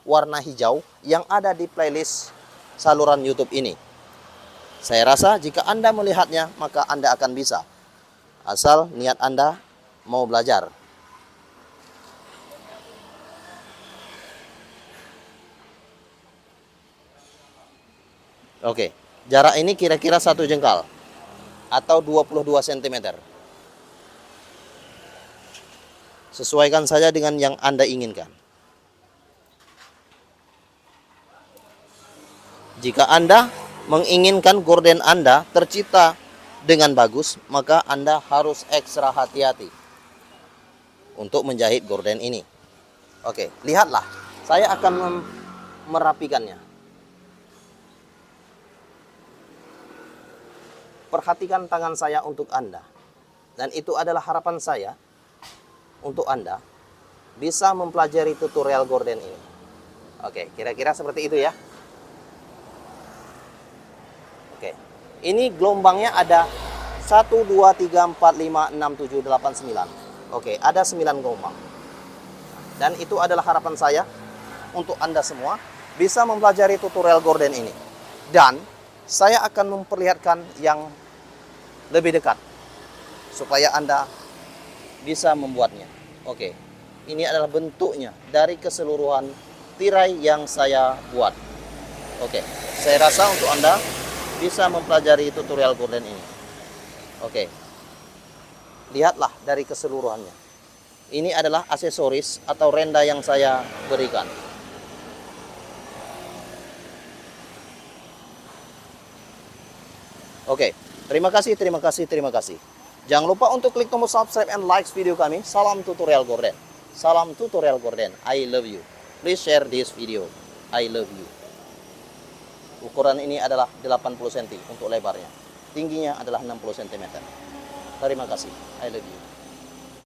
warna hijau yang ada di playlist saluran YouTube ini. Saya rasa jika Anda melihatnya, maka Anda akan bisa. Asal niat Anda mau belajar. Oke, jarak ini kira-kira 1 jengkal atau 22 cm. Sesuaikan saja dengan yang Anda inginkan. Jika Anda menginginkan gorden Anda tercipta dengan bagus, maka Anda harus ekstra hati-hati untuk menjahit gorden ini. Oke, lihatlah. Saya akan merapikannya. Perhatikan tangan saya untuk Anda. Dan itu adalah harapan saya untuk Anda bisa mempelajari tutorial gorden ini. Oke, kira-kira seperti itu ya. Oke, ini gelombangnya ada 1, 2, 3, 4, 5, 6, 7, 8, 9. Oke, ada 9 gelombang. Dan itu adalah harapan saya untuk Anda semua bisa mempelajari tutorial gorden ini. Dan saya akan memperlihatkan yang lebih dekat supaya Anda bisa membuatnya. Oke, ini adalah bentuknya dari keseluruhan tirai yang saya buat. Oke, saya rasa untuk Anda bisa mempelajari tutorial gorden ini. Oke, lihatlah dari keseluruhannya. Ini adalah aksesoris atau renda yang saya berikan. Oke, terima kasih. Jangan lupa untuk klik tombol subscribe and like video kami. Salam tutorial gorden. Salam tutorial gorden. I love you. Please share this video. I love you. Ukuran ini adalah 80 cm untuk lebarnya. Tingginya adalah 60 cm. Terima kasih. I love you.